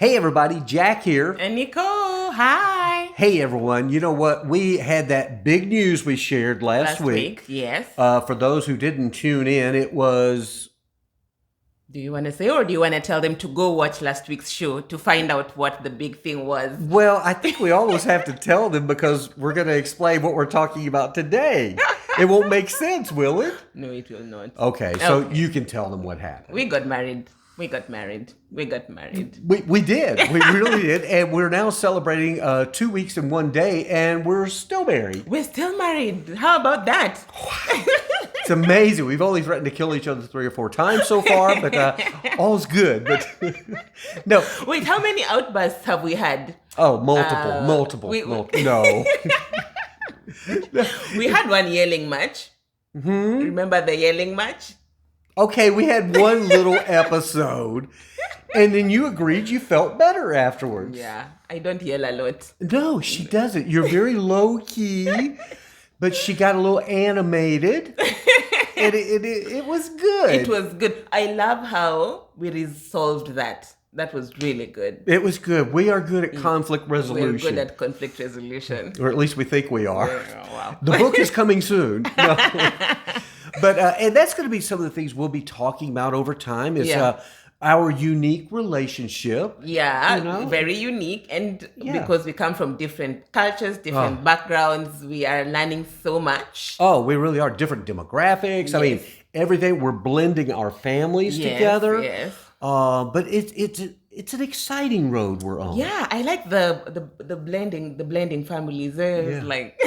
Hey everybody, Jack here. And Nicole, hi. Hey everyone, you know what? We had that big news we shared last week. Yes. For those who didn't tune in, it was... Do you want to say, or do you want to tell them to go watch last week's show to find out what the big thing was? Well, I think we almost have to tell them because we're going to explain what we're talking about today. It won't make sense, will it? No, it will not. Okay, so you can tell them what happened. We got married. We did. We did. We really did. And we're now celebrating 2 weeks and 1 day, and we're still married. We're still married. How about that? It's amazing. We've only threatened to kill each other 3 or 4 times so far, but all's good. But no. Wait, how many outbursts have we had? Oh, multiple. No. We had one yelling match. Mm-hmm. Remember the yelling match? Okay, we had one little episode, and then you agreed you felt better afterwards. Yeah, I don't yell a lot. No, she doesn't. You're very low-key, but she got a little animated, and it was good. It was good. I love how we resolved that. That was really good. It was good. We are good at conflict resolution. We're good at conflict resolution. Or at least we think we are. Oh, wow. The book is coming soon. No. But and that's going to be some of the things we'll be talking about over time is our unique relationship. Yeah, very unique. And because we come from different cultures, different backgrounds, we are learning so much. Oh, we really are. Different demographics. Yes. I mean, everything. We're blending our families together. Yes. But it's an exciting road we're on. Yeah, I like the blending families. Like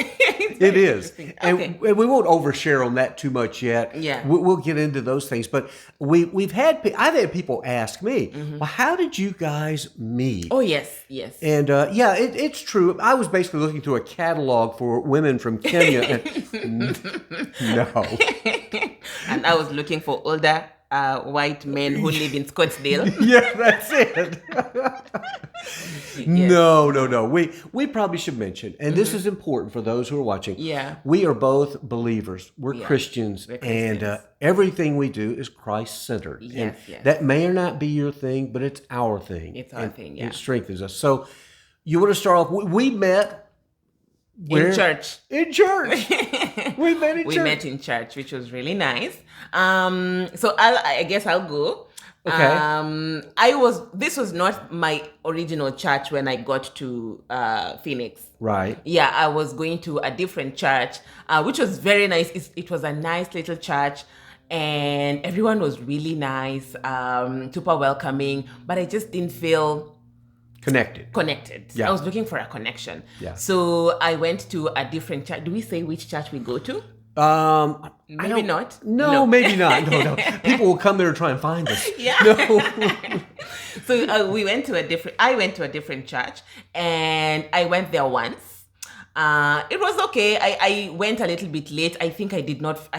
it is, and we won't overshare on that too much yet. Yeah, we'll get into those things. But I've had people ask me, well, how did you guys meet? Oh yes. And it's true. I was basically looking through a catalog for women from Kenya, and no, and I was looking for older white men who live in Scottsdale. Yeah, that's it. No. We probably should mention, and this is important for those who are watching. Yeah. We are both believers. We're Christians. And everything we do is Christ-centered. Yes. That may or not be your thing, but it's our thing. It's our thing, yeah. It strengthens us. So you want to start off, we met... In church. In church. We met in church. We met in church, which was really nice. So I guess I'll go. Okay. This was not my original church when I got to Phoenix. Right. Yeah, I was going to a different church, which was very nice. It was a nice little church. And everyone was really nice, super welcoming. But I just didn't feel... Connected. Yeah. I was looking for a connection. Yeah. So I went to a different church. Do we say which church we go to? Maybe not. No, maybe not. No. People will come there and try and find us. Yeah. No. So I went to a different church, and I went there once. It was okay. I went a little bit late. I think I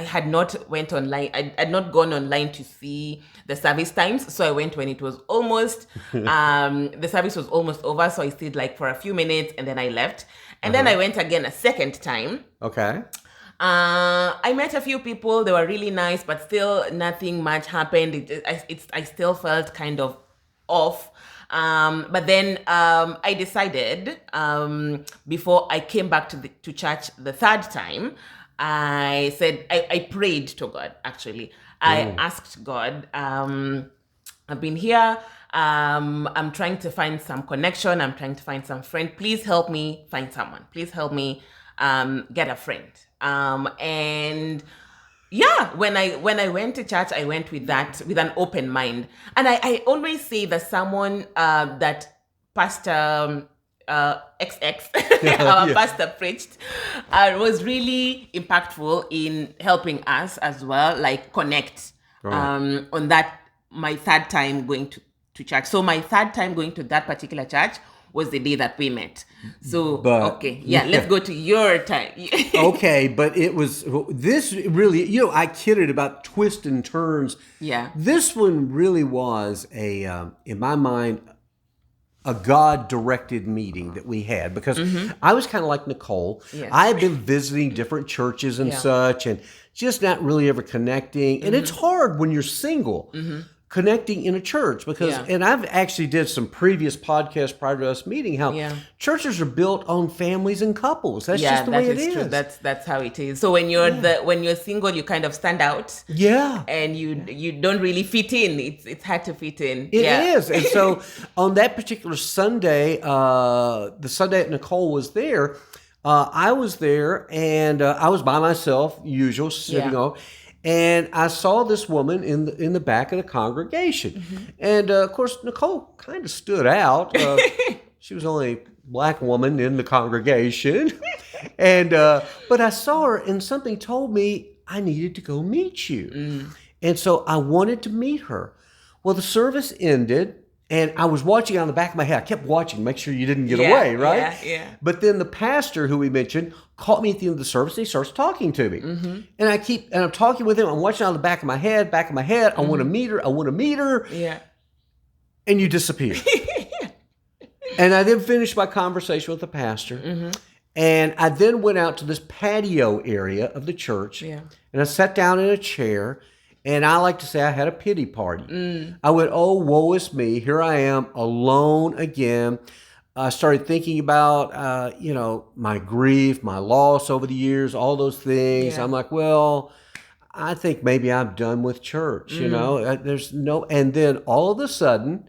had not went online. I had not gone online to see the service times. So I went when it was almost, the service was almost over. So I stayed like for a few minutes and then I left. And then I went again a second time. Okay. I met a few people. They were really nice, but still nothing much happened. I still felt kind of off. But then I decided before I came back to church the third time, I said I prayed to God. Actually, I asked God. I've been here. I'm trying to find some connection. I'm trying to find some friend. Please help me find someone. Please help me get a friend. And yeah, when I went to church, I went with an open mind. And I always say that someone that Pastor XX, our pastor preached, was really impactful in helping us as well, like connect on that, my third time going to church. So my third time going to that particular church was the day that we met. So, let's go to your time. Okay, but this really, I kidded about twists and turns. Yeah. This one really was in my mind, a God-directed meeting that we had because I was kind of like Nicole. Yes. I had been visiting different churches and such and just not really ever connecting. And it's hard when you're single connecting in a church because, and I've actually did some previous podcasts prior to us meeting how churches are built on families and couples. That's just the way it is. True. That's how it is. So when you're when you're single, you kind of stand out. Yeah. And you don't really fit in. It's hard to fit in. It is. And so on that particular Sunday, the Sunday that Nicole was there, I was there and I was by myself, usual, sitting on. And I saw this woman in the back of the congregation. And, of course, Nicole kind of stood out. She was the only black woman in the congregation. And but I saw her, and something told me I needed to go meet you. And so I wanted to meet her. Well, the service ended, and I was watching on the back of my head. I kept watching, make sure you didn't get away, right? Yeah. But then the pastor who we mentioned caught me at the end of the service, and he starts talking to me. And I'm talking with him. I'm watching on the back of my head. I want to meet her. Yeah. And you disappear. And I then finished my conversation with the pastor. And I then went out to this patio area of the church. And I sat down in a chair. And I like to say I had a pity party. I went, oh, woe is me. Here I am alone again. I started thinking about, my grief, my loss over the years, all those things. I'm like, well, I think maybe I'm done with church, and then all of a sudden,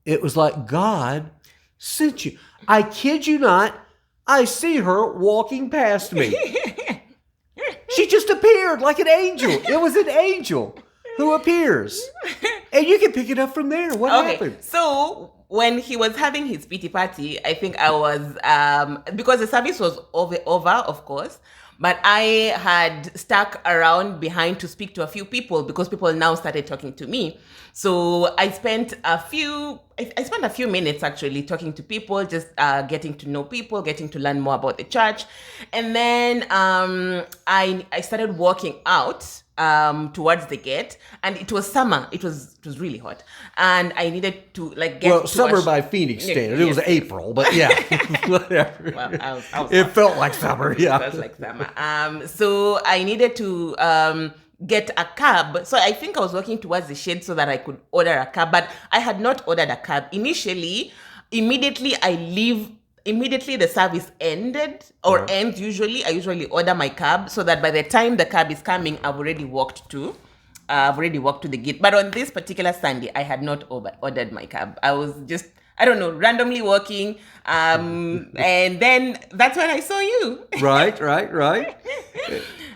it was like God sent you. I kid you not, I see her walking past me. She just appeared like an angel. It was an angel who appears. And you can pick it up from there. What happened? So when he was having his pity party, I think I was, because the service was over, of course, but I had stuck around behind to speak to a few people because people now started talking to me. So I spent a few minutes actually talking to people, just getting to know people, getting to learn more about the church. And then I started walking out towards the gate, and it was summer. It was really hot, and I needed to get summer by Phoenix standard. It was April, but whatever. Well, it felt like summer. Yeah, it felt like summer. So I needed to get a cab. So I think I was walking towards the shed so that I could order a cab, but I had not ordered a cab initially. Immediately the service ended or ends usually. I usually order my cab so that by the time the cab is coming, I've already walked to the gate. But on this particular Sunday, I had not ordered my cab. I was just, I don't know, randomly walking. And then that's when I saw you. Right.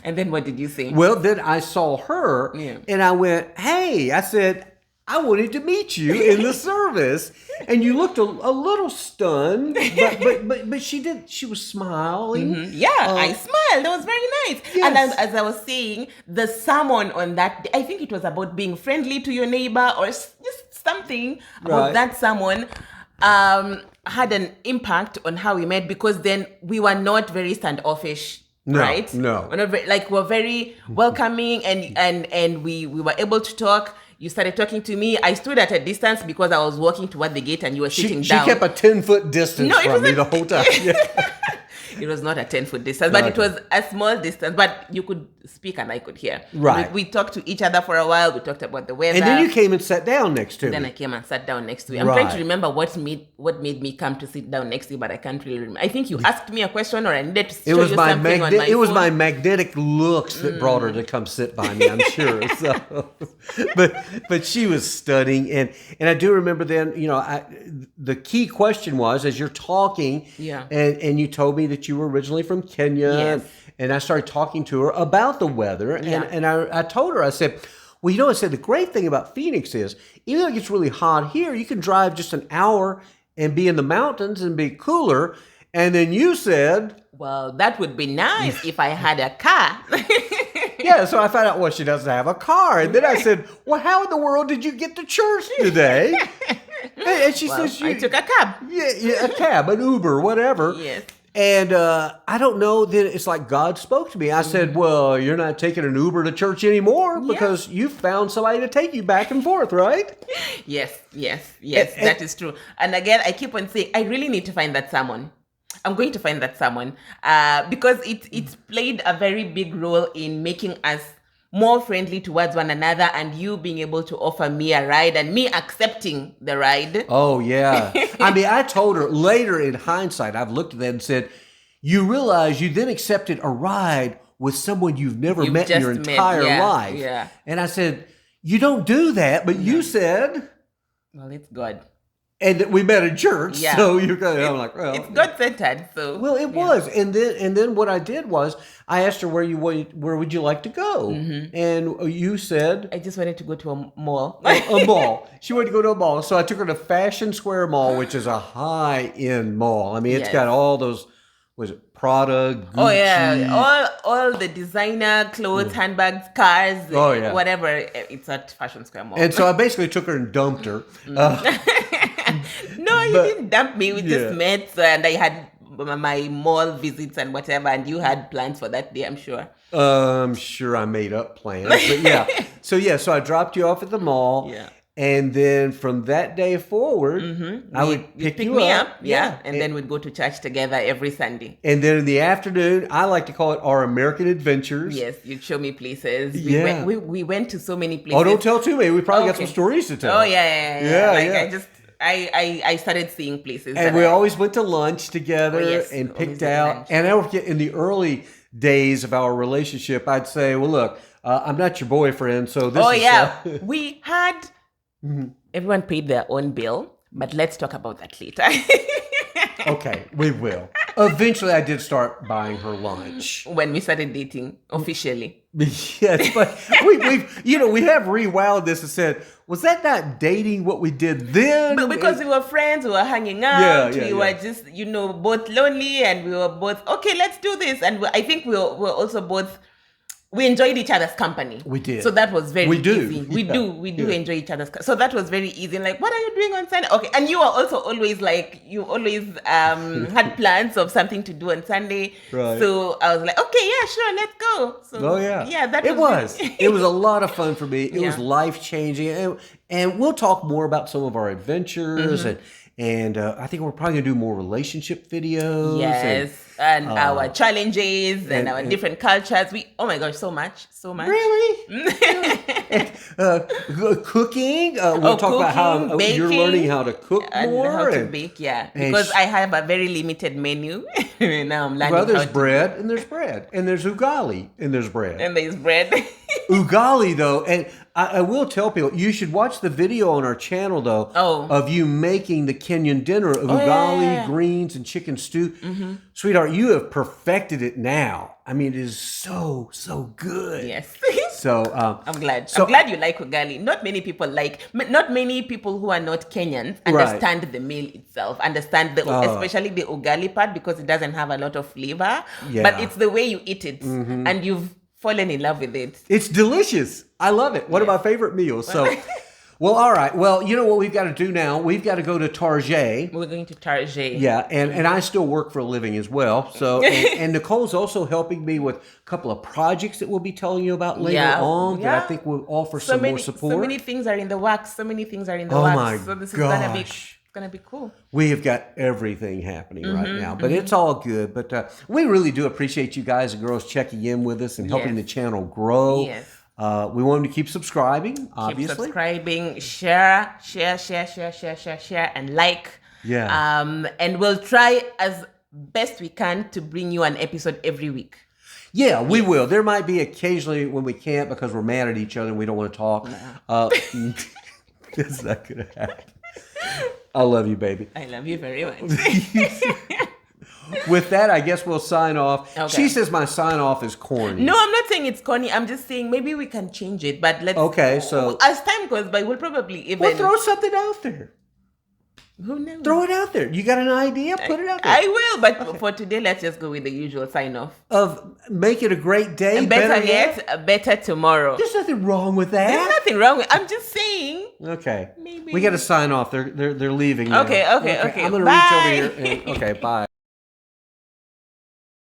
And then what did you say? Well, then I saw her and I went, hey, I said, I wanted to meet you in the service. And you looked a little stunned, but she was smiling. I smiled. That was very nice. Yes. And as I was saying, the sermon on that day, I think it was about being friendly to your neighbor or just something about that sermon had an impact on how we met, because then we were not very standoffish. Right? No. We're very welcoming and we were able to talk. You started talking to me. I stood at a distance because I was walking toward the gate and you were sitting down. She kept a 10-foot distance from me the whole time. It was not a 10-foot distance, but it was a small distance. But you could speak and I could hear. Right. We talked to each other for a while. We talked about the weather. And then you came and sat down next to me. Then I came and sat down next to you. I'm trying to remember what made me come to sit down next to you, but I can't really remember. I think you asked me a question or I needed to show you something on my phone. It was my magnetic looks that brought her to come sit by me, I'm sure. So, but she was stunning. And I do remember then, the key question was, as you're talking, and you told me that you were originally from Kenya, and I started talking to her about the weather, and I told her, I said, well, I said, the great thing about Phoenix is, even though it gets really hot here, you can drive just an hour and be in the mountains and be cooler. And then you said, well, that would be nice if I had a car. So I found out, well, she doesn't have a car. And then I said, well, how in the world did you get to church today? And she says, I took a cab. Yeah, a cab, an Uber, whatever. Yes. And I don't know, then it's like God spoke to me. I said, well, you're not taking an Uber to church anymore because you found somebody to take you back and forth, right? Yes, that is true. And again, I keep on saying, I really need to find that sermon. I'm going to find that sermon because it played a very big role in making us more friendly towards one another, and you being able to offer me a ride and me accepting the ride. Oh, yeah. I mean, I told her later in hindsight, I've looked at that and said, you realize you then accepted a ride with someone you've never met in your entire life. Yeah. And I said, you don't do that, but you said... Well, it's God. And we met in church, Yeah. so you're kind of like, well... It's God-centered, so... Well, it was. And then what I did was, I asked her, where would you like to go? And you said... I just wanted to go to a mall. A mall. She wanted to go to a mall. So I took her to Fashion Square Mall, which is a high-end mall. I mean, it's got all those... Was it Prada, Gucci? Oh yeah, all the designer clothes, handbags, cars, whatever. It's at Fashion Square Mall. And so I basically took her and dumped her. No, you didn't dump me. We just met, and I had my mall visits and whatever, and you had plans for that day, I'm sure. I'm sure I made up plans, but yeah. So I dropped you off at the mall. Yeah. And then from that day forward, I would pick you up. Yeah. And then we'd go to church together every Sunday. And then in the afternoon, I like to call it our American adventures. Yes, you'd show me places. Yeah. We went to so many places. Oh, don't tell too many. We probably got some stories to tell. Oh, yeah. I started seeing places. And we always went to lunch together and picked out. And I would get in the early days of our relationship, I'd say, well, look, I'm not your boyfriend, so this is... we had... Everyone paid their own bill, but let's talk about that later. Okay, we will. Eventually, I did start buying her lunch. When we started dating, officially. Yes, but we have rewound this and said, was that not dating what we did then? But because we were friends, we were hanging out, we were just, both lonely, and we were both, okay, let's do this. And I think we were also both... We enjoyed each other's company. We did. So that was very easy. We do enjoy each other's company. So that was very easy. Like, what are you doing on Sunday? Okay. And you were also always like, had plans of something to do on Sunday. Right. So I was like, okay, yeah, sure, let's go. So, it was a lot of fun for me. It was life-changing. And we'll talk more about some of our adventures and I think we're probably going to do more relationship videos. Yes. And our challenges and our different cultures. Oh my gosh, so much. Really? Cooking. We'll talk about how baking, you're learning how to cook more. And how to bake, because I have a very limited menu. Now I'm learning there's bread, and there's bread. And there's ugali, and there's bread. And there's bread. Ugali, though, and I will tell people, you should watch the video on our channel, though, of you making the Kenyan dinner of ugali, greens, and chicken stew. Sweetheart, you have perfected it now. I mean, it is so good. Yes. So I'm glad. I'm glad you like ugali. Not many people who are not Kenyans understand the meal itself, understand especially the ugali part, because it doesn't have a lot of flavor. Yeah. But it's the way you eat it, and you've fallen in love with it. It's delicious. I love it. One of my favorite meals. So, well, all right. Well, you know what we've got to do now? We've got to go to Target. We're going to Target. Yeah, and I still work for a living as well. So, and Nicole's also helping me with a couple of projects that we'll be telling you about later on that I think will offer some more support. So many things are in the works. So this is gonna be cool. We have got everything happening right now, but it's all good. But we really do appreciate you guys and girls checking in with us and helping the channel grow. Yes. We want them to keep subscribing, obviously. Keep subscribing, share, and like. Yeah. And we'll try as best we can to bring you an episode every week. Yeah, we will. There might be occasionally when we can't because we're mad at each other and we don't want to talk. No. It's not going to happen. I love you, baby. I love you very much. With that, I guess we'll sign off. Okay. She says my sign off is corny. No, I'm not saying it's corny. I'm just saying maybe we can change it. But let's. Okay, so as time goes by, we'll probably even. We'll throw something out there. Who knows? Throw it out there. You got an idea? Put it out there. I will, but for today, let's just go with the usual sign off. Of make it a great day. And better yet, better tomorrow. There's nothing wrong with that. There's nothing wrong with. I'm just saying. Okay. Maybe we got to sign off. They're leaving now. Okay. I'm gonna reach over here. Okay. Bye.